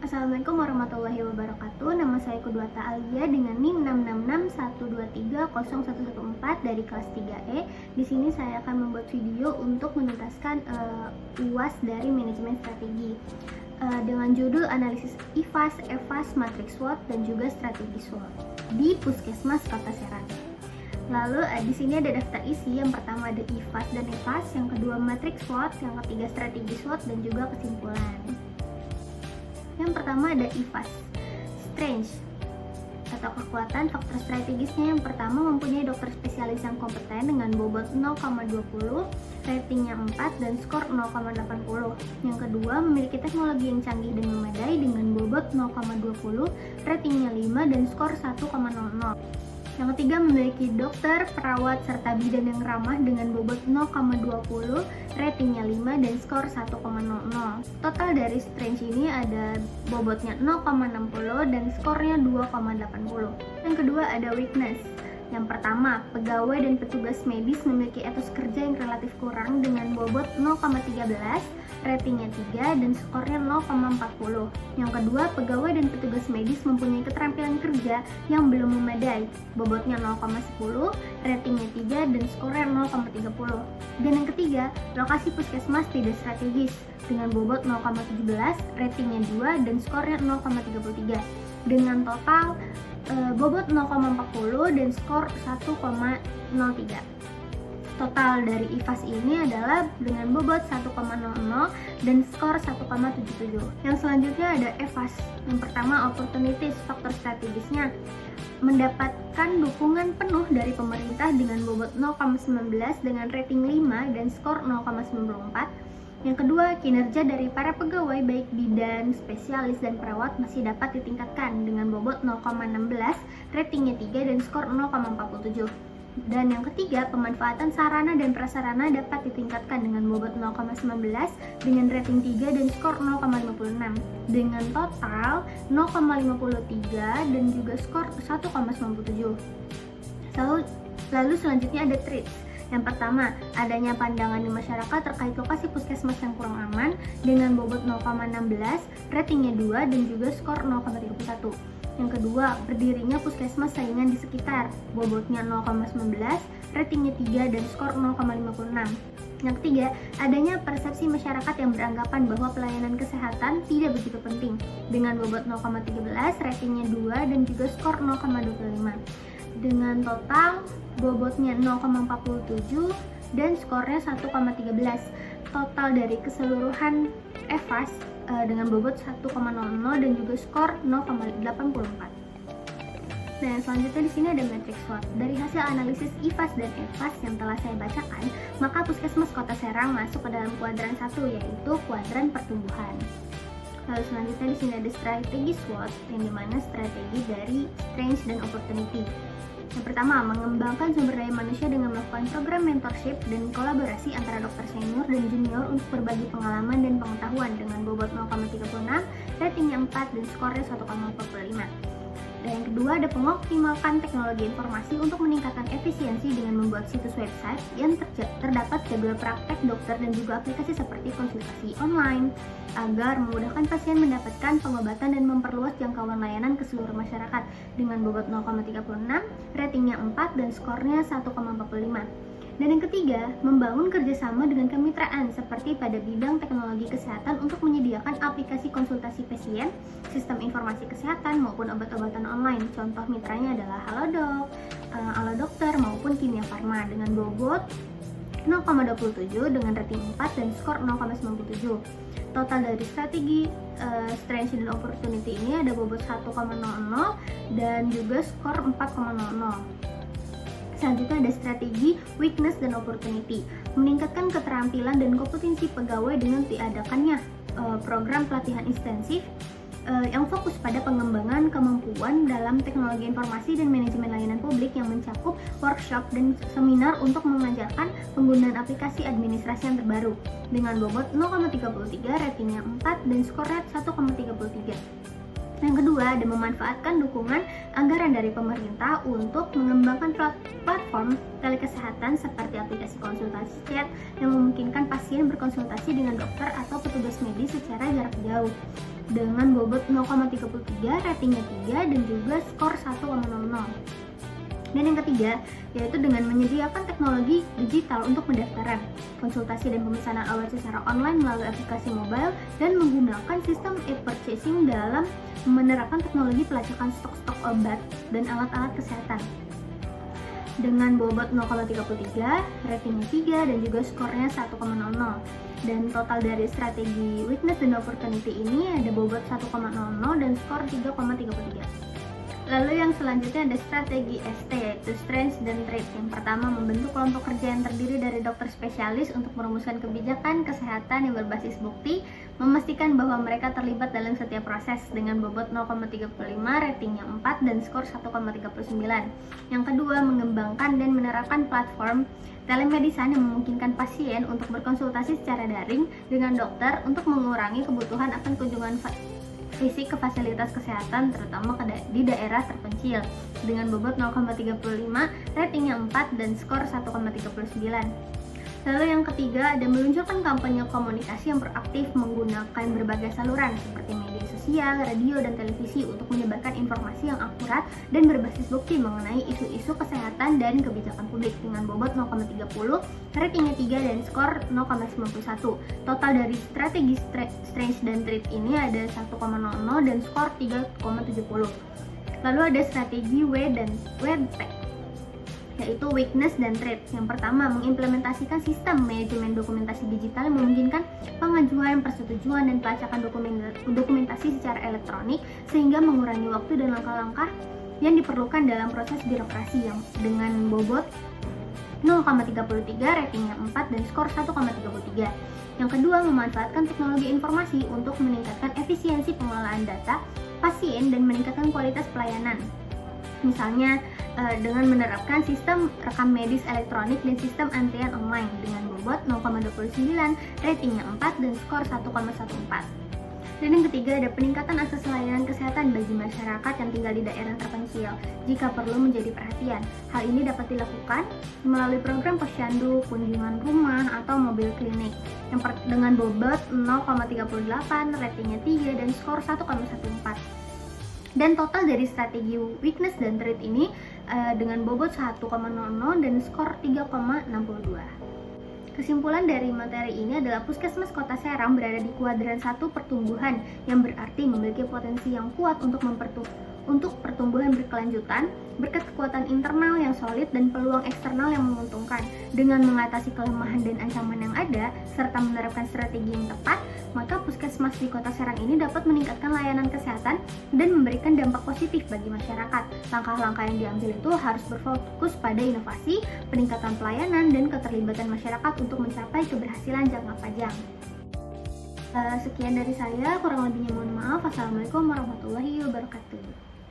Assalamualaikum warahmatullahi wabarakatuh. Nama saya Kudwata Alia dengan NIM 666123014 dari kelas 3E. Di sini saya akan membuat video untuk menuntaskan UAS dari manajemen strategi dengan judul analisis IFAS, EFAS, matriks SWOT dan juga strategi SWOT di Puskesmas Kota Serang. Lalu di sini ada daftar isi. Yang pertama ada IFAS dan EFAS, yang kedua matriks SWOT, yang ketiga strategi SWOT dan juga kesimpulan. Yang pertama ada IFAS, strength atau kekuatan. Faktor strategisnya yang pertama mempunyai dokter spesialis yang kompeten dengan bobot 0,20, ratingnya 4 dan skor 0,80. Yang kedua memiliki teknologi yang canggih dan memadai dengan bobot 0,20, ratingnya 5 dan skor 1,00. Yang ketiga memiliki dokter, perawat, serta bidan yang ramah dengan bobot 0,20, ratingnya 5 dan skor 1,00. Total dari strength ini ada bobotnya 0,60 dan skornya 2,80. Yang kedua ada weakness. Yang pertama, pegawai dan petugas medis memiliki etos kerja yang relatif kurang dengan bobot 0,13, ratingnya 3 dan skornya 0,40. Yang kedua, pegawai dan petugas medis mempunyai keterampilan kerja yang belum memadai, bobotnya 0,10, ratingnya 3 dan skornya 0,30. Dan yang ketiga, lokasi puskesmas tidak strategis dengan bobot 0,17, ratingnya 2 dan skornya 0,33. Dengan total bobot 0,40 dan skor 1,03. Total dari IFAS ini adalah dengan bobot 1,00 dan skor 1,77. Yang selanjutnya ada EFAS. Yang pertama opportunities, faktor strategisnya mendapatkan dukungan penuh dari pemerintah dengan bobot 0,19 dengan rating 5 dan skor 0,94. Yang kedua, kinerja dari para pegawai baik bidan, spesialis, dan perawat masih dapat ditingkatkan dengan bobot 0,16, ratingnya 3 dan skor 0,47. Dan yang ketiga, pemanfaatan sarana dan prasarana dapat ditingkatkan dengan bobot 0,19 dengan rating 3 dan skor 0,56. Dengan total 0,53 dan juga skor 1,97. Lalu selanjutnya ada traits. Yang pertama, adanya pandangan di masyarakat terkait lokasi puskesmas yang kurang aman dengan bobot 0,16, ratingnya 2 dan juga skor 0,31. Yang kedua, berdirinya puskesmas saingan di sekitar, bobotnya 0,19, ratingnya 3 dan skor 0,56. Yang ketiga, adanya persepsi masyarakat yang beranggapan bahwa pelayanan kesehatan tidak begitu penting dengan bobot 0,13, ratingnya 2 dan juga skor 0,25. Dengan total bobotnya 0,47 dan skornya 1,13. Total dari keseluruhan EFAS dengan bobot 1,00 dan juga skor 0,84. Nah, yang selanjutnya di sini ada matriks SWOT. Dari hasil analisis IFAS dan EFAS yang telah saya bacakan, maka Puskesmas Kota Serang masuk ke dalam kuadran 1, yaitu kuadran pertumbuhan. Lalu selanjutnya di sini ada strategi SWOT, yang dimana strategi dari strength dan opportunity. Yang pertama, mengembangkan sumber daya manusia dengan melakukan program mentorship dan kolaborasi antara dokter senior dan junior untuk berbagi pengalaman dan pengetahuan dengan bobot 0,36, ratingnya 4 dan skornya 1,45. Dan yang kedua ada mengoptimalkan teknologi informasi untuk meningkatkan efisiensi dengan membuat situs website yang terdapat jadwal praktek dokter dan juga aplikasi seperti konsultasi online agar memudahkan pasien mendapatkan pengobatan dan memperluas jangkauan layanan ke seluruh masyarakat dengan bobot 0,36, ratingnya 4 dan skornya 1,45. Dan yang ketiga, membangun kerjasama dengan kemitraan seperti pada bidang teknologi kesehatan untuk menyediakan aplikasi konsultasi pasien, sistem informasi kesehatan maupun obat-obatan online. Contoh mitranya adalah Halodoc, Alodokter maupun Kimia Farma dengan bobot 0,27 dengan rating 4 dan skor 0,97. Total dari strategi strength dan opportunity ini ada bobot 1,00 dan juga skor 4,00. Selanjutnya ada strategi weakness dan opportunity, meningkatkan keterampilan dan kompetensi pegawai dengan diadakannya program pelatihan intensif yang fokus pada pengembangan kemampuan dalam teknologi informasi dan manajemen layanan publik yang mencakup workshop dan seminar untuk mengajarkan penggunaan aplikasi administrasi yang terbaru dengan bobot 0,33, ratingnya 4 dan skornya 1,33. Yang Yang kedua, ada memanfaatkan dukungan anggaran dari pemerintah untuk mengembangkan platform telekesehatan seperti aplikasi konsultasi chat yang memungkinkan pasien berkonsultasi dengan dokter atau petugas medis secara jarak jauh dengan bobot 0,33, ratingnya 3, dan juga skor 1,00. Dan yang ketiga, yaitu dengan menyediakan teknologi digital untuk pendaftaran, konsultasi dan pemesanan obat secara online melalui aplikasi mobile, dan menggunakan sistem e-purchasing dalam menerapkan teknologi pelacakan stok-stok obat dan alat-alat kesehatan. Dengan bobot 0,33, ratingnya 3, dan juga skornya 1,00. Dan total dari strategi weakness dan opportunity ini ada bobot 1,00 dan skor 3,33. Lalu yang selanjutnya ada strategi ST, yaitu Strengths dan Traits. Yang pertama, membentuk kelompok kerja yang terdiri dari dokter spesialis untuk merumuskan kebijakan kesehatan yang berbasis bukti, memastikan bahwa mereka terlibat dalam setiap proses dengan bobot 0,35, ratingnya 4, dan skor 1,39. Yang kedua, mengembangkan dan menerapkan platform telemedicine yang memungkinkan pasien untuk berkonsultasi secara daring dengan dokter untuk mengurangi kebutuhan akan kunjungan fisik ke fasilitas kesehatan, terutama di daerah terpencil, dengan bobot 0,35, ratingnya 4, dan skor 1,39. Lalu yang ketiga, ada meluncurkan kampanye komunikasi yang proaktif menggunakan berbagai saluran seperti media sosial, radio, dan televisi untuk menyebarkan informasi yang akurat dan berbasis bukti mengenai isu-isu kesehatan dan kebijakan publik dengan bobot 0,30, ratingnya 3, dan skor 0,91. Total dari strategi Strengths dan Traits ini ada 1,00 dan skor 3,70. Lalu ada strategi W dan WP, yaitu weakness dan traits. Yang pertama, mengimplementasikan sistem manajemen dokumentasi digital yang memungkinkan pengajuan, persetujuan, dan pelacakan dokumentasi secara elektronik sehingga mengurangi waktu dan langkah-langkah yang diperlukan dalam proses birokrasi yang dengan bobot 0,33, ratingnya 4, dan skor 1,33. Yang kedua, memanfaatkan teknologi informasi untuk meningkatkan efisiensi pengelolaan data pasien dan meningkatkan kualitas pelayanan. Misalnya dengan menerapkan sistem rekam medis elektronik dan sistem antrian online dengan bobot 0,29, ratingnya 4, dan skor 1,14. Dan yang ketiga, ada peningkatan akses layanan kesehatan bagi masyarakat yang tinggal di daerah terpencil jika perlu menjadi perhatian. Hal ini dapat dilakukan melalui program posyandu, kunjungan rumah, atau mobil klinik yang dengan bobot 0,38, ratingnya 3, dan skor 1,14. Dan total dari strategi weakness dan trait ini dengan bobot 1,00 dan skor 3,62. Kesimpulan dari materi ini adalah Puskesmas Kota Serang berada di kuadran 1 pertumbuhan, yang berarti memiliki potensi yang kuat untuk pertumbuhan berkelanjutan berkat kekuatan internal yang solid dan peluang eksternal yang menguntungkan. Dengan mengatasi kelemahan dan ancaman yang ada serta menerapkan strategi yang tepat, maka Puskesmas di Kota Serang ini dapat meningkatkan layanan kesehatan dan memberikan dampak positif bagi masyarakat. Langkah-langkah yang diambil itu harus berfokus pada inovasi, peningkatan pelayanan, dan keterlibatan masyarakat untuk mencapai keberhasilan jangka panjang. Sekian dari saya, kurang lebihnya mohon maaf. Wassalamualaikum warahmatullahi wabarakatuh.